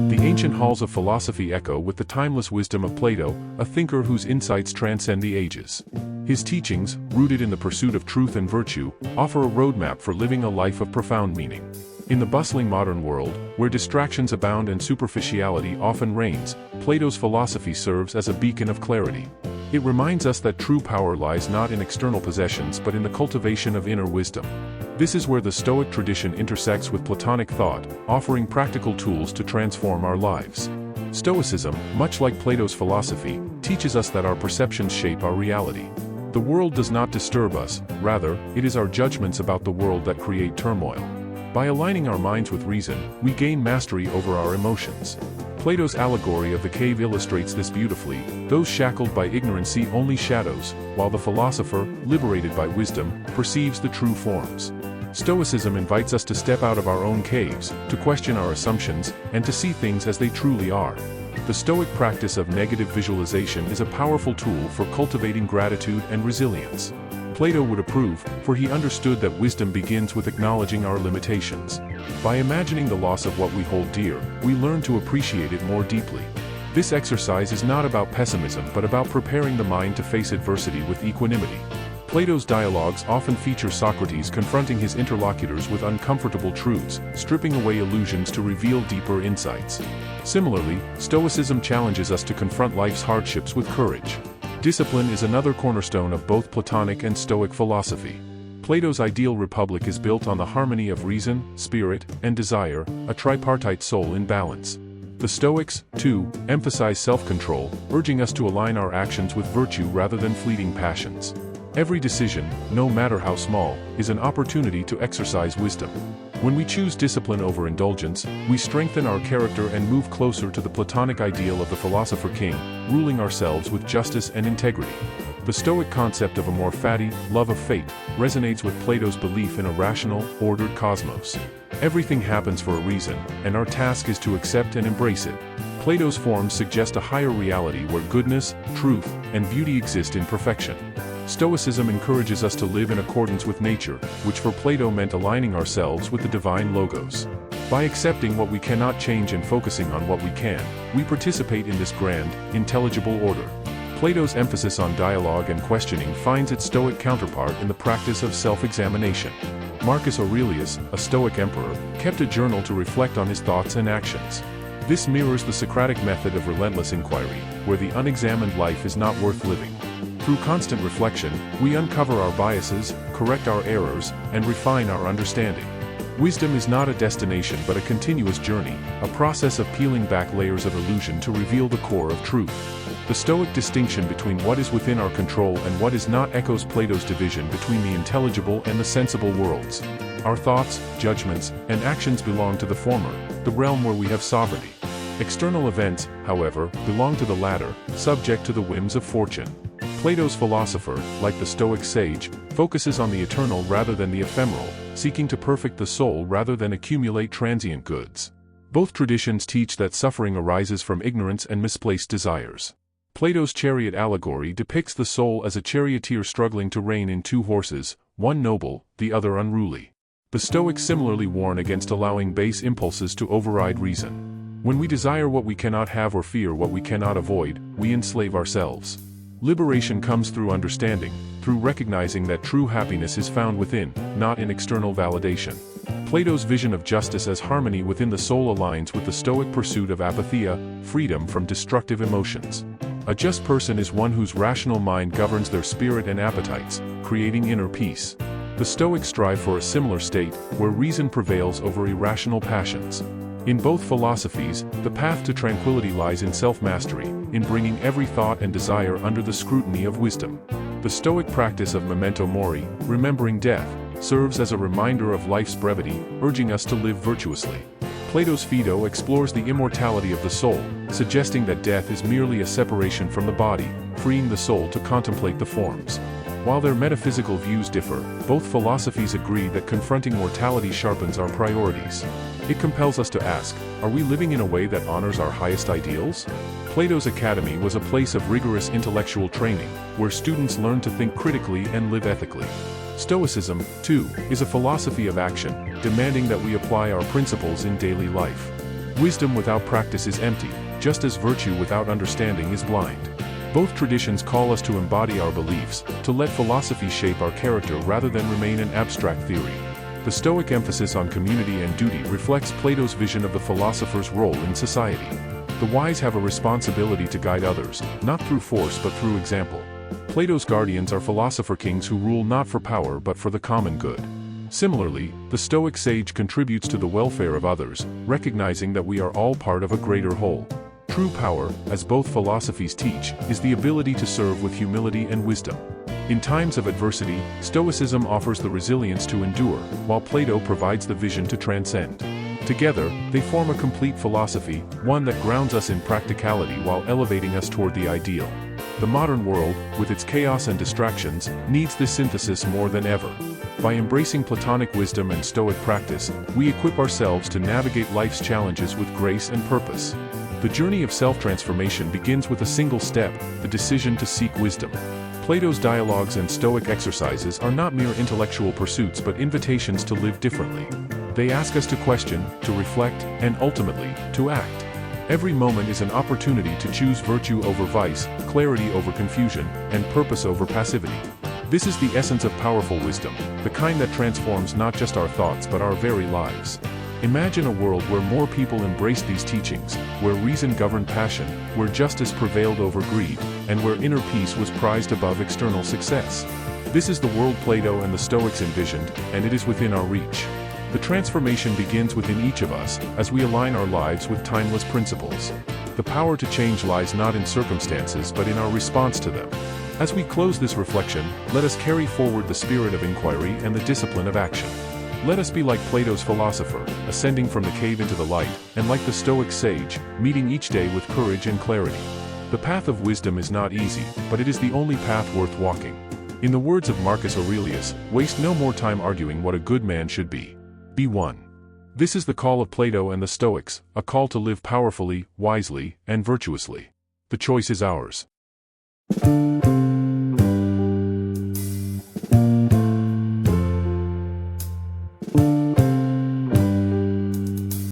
The ancient halls of philosophy echo with the timeless wisdom of Plato, a thinker whose insights transcend the ages. His teachings, rooted in the pursuit of truth and virtue, offer a roadmap for living a life of profound meaning. In the bustling modern world, where distractions abound and superficiality often reigns, Plato's philosophy serves as a beacon of clarity. It reminds us that true power lies not in external possessions but in the cultivation of inner wisdom. This is where the Stoic tradition intersects with Platonic thought, offering practical tools to transform our lives. Stoicism, much like Plato's philosophy, teaches us that our perceptions shape our reality. The world does not disturb us, rather, it is our judgments about the world that create turmoil. By aligning our minds with reason, we gain mastery over our emotions. Plato's allegory of the cave illustrates this beautifully. Those shackled by ignorance see only shadows, while the philosopher, liberated by wisdom, perceives the true forms. Stoicism invites us to step out of our own caves, to question our assumptions, and to see things as they truly are. The Stoic practice of negative visualization is a powerful tool for cultivating gratitude and resilience. Plato would approve, for he understood that wisdom begins with acknowledging our limitations. By imagining the loss of what we hold dear, we learn to appreciate it more deeply. This exercise is not about pessimism but about preparing the mind to face adversity with equanimity. Plato's dialogues often feature Socrates confronting his interlocutors with uncomfortable truths, stripping away illusions to reveal deeper insights. Similarly, Stoicism challenges us to confront life's hardships with courage. Discipline is another cornerstone of both Platonic and Stoic philosophy. Plato's ideal republic is built on the harmony of reason, spirit, and desire, a tripartite soul in balance. The Stoics, too, emphasize self-control, urging us to align our actions with virtue rather than fleeting passions. Every decision, no matter how small, is an opportunity to exercise wisdom. When we choose discipline over indulgence, we strengthen our character and move closer to the Platonic ideal of the philosopher king, ruling ourselves with justice and integrity. The Stoic concept of a more fatty love of fate resonates with Plato's belief in a rational, ordered cosmos. Everything happens for a reason, and our task is to accept and embrace it. Plato's forms suggest a higher reality where goodness, truth, and beauty exist in perfection. Stoicism encourages us to live in accordance with nature, which for Plato meant aligning ourselves with the divine logos. By accepting what we cannot change and focusing on what we can, we participate in this grand, intelligible order. Plato's emphasis on dialogue and questioning finds its Stoic counterpart in the practice of self-examination. Marcus Aurelius, a Stoic emperor, kept a journal to reflect on his thoughts and actions. This mirrors the Socratic method of relentless inquiry, where the unexamined life is not worth living. Through constant reflection, we uncover our biases, correct our errors, and refine our understanding. Wisdom is not a destination but a continuous journey, a process of peeling back layers of illusion to reveal the core of truth. The Stoic distinction between what is within our control and what is not echoes Plato's division between the intelligible and the sensible worlds. Our thoughts, judgments, and actions belong to the former, the realm where we have sovereignty. External events, however, belong to the latter, subject to the whims of fortune. Plato's philosopher, like the Stoic sage, focuses on the eternal rather than the ephemeral, seeking to perfect the soul rather than accumulate transient goods. Both traditions teach that suffering arises from ignorance and misplaced desires. Plato's chariot allegory depicts the soul as a charioteer struggling to rein in two horses, one noble, the other unruly. The Stoics similarly warn against allowing base impulses to override reason. When we desire what we cannot have or fear what we cannot avoid, we enslave ourselves. Liberation comes through understanding, through recognizing that true happiness is found within, not in external validation. Plato's vision of justice as harmony within the soul aligns with the Stoic pursuit of apatheia, freedom from destructive emotions. A just person is one whose rational mind governs their spirit and appetites, creating inner peace. The Stoics strive for a similar state, where reason prevails over irrational passions. In both philosophies, the path to tranquility lies in self-mastery, in bringing every thought and desire under the scrutiny of wisdom. The Stoic practice of memento mori, remembering death, serves as a reminder of life's brevity, urging us to live virtuously. Plato's Phaedo explores the immortality of the soul, suggesting that death is merely a separation from the body, freeing the soul to contemplate the forms. While their metaphysical views differ, both philosophies agree that confronting mortality sharpens our priorities. It compels us to ask, are we living in a way that honors our highest ideals? Plato's academy was a place of rigorous intellectual training, where students learned to think critically and live ethically. Stoicism, too, is a philosophy of action, demanding that we apply our principles in daily life. Wisdom without practice is empty, just as virtue without understanding is blind. Both traditions call us to embody our beliefs, to let philosophy shape our character rather than remain an abstract theory. The Stoic emphasis on community and duty reflects Plato's vision of the philosopher's role in society. The wise have a responsibility to guide others, not through force but through example. Plato's guardians are philosopher kings who rule not for power but for the common good. Similarly, the Stoic sage contributes to the welfare of others, recognizing that we are all part of a greater whole. True power, as both philosophies teach, is the ability to serve with humility and wisdom. In times of adversity, Stoicism offers the resilience to endure, while Plato provides the vision to transcend. Together, they form a complete philosophy, one that grounds us in practicality while elevating us toward the ideal. The modern world, with its chaos and distractions, needs this synthesis more than ever. By embracing Platonic wisdom and Stoic practice, we equip ourselves to navigate life's challenges with grace and purpose. The journey of self-transformation begins with a single step, the decision to seek wisdom. Plato's dialogues and Stoic exercises are not mere intellectual pursuits but invitations to live differently. They ask us to question, to reflect, and ultimately, to act. Every moment is an opportunity to choose virtue over vice, clarity over confusion, and purpose over passivity. This is the essence of powerful wisdom, the kind that transforms not just our thoughts but our very lives. Imagine a world where more people embraced these teachings, where reason governed passion, where justice prevailed over greed, and where inner peace was prized above external success. This is the world Plato and the Stoics envisioned, and it is within our reach. The transformation begins within each of us, as we align our lives with timeless principles. The power to change lies not in circumstances but in our response to them. As we close this reflection, let us carry forward the spirit of inquiry and the discipline of action. Let us be like Plato's philosopher, ascending from the cave into the light, and like the Stoic sage, meeting each day with courage and clarity. The path of wisdom is not easy, but it is the only path worth walking. In the words of Marcus Aurelius, waste no more time arguing what a good man should be. Be one. This is the call of Plato and the Stoics, a call to live powerfully, wisely, and virtuously. The choice is ours.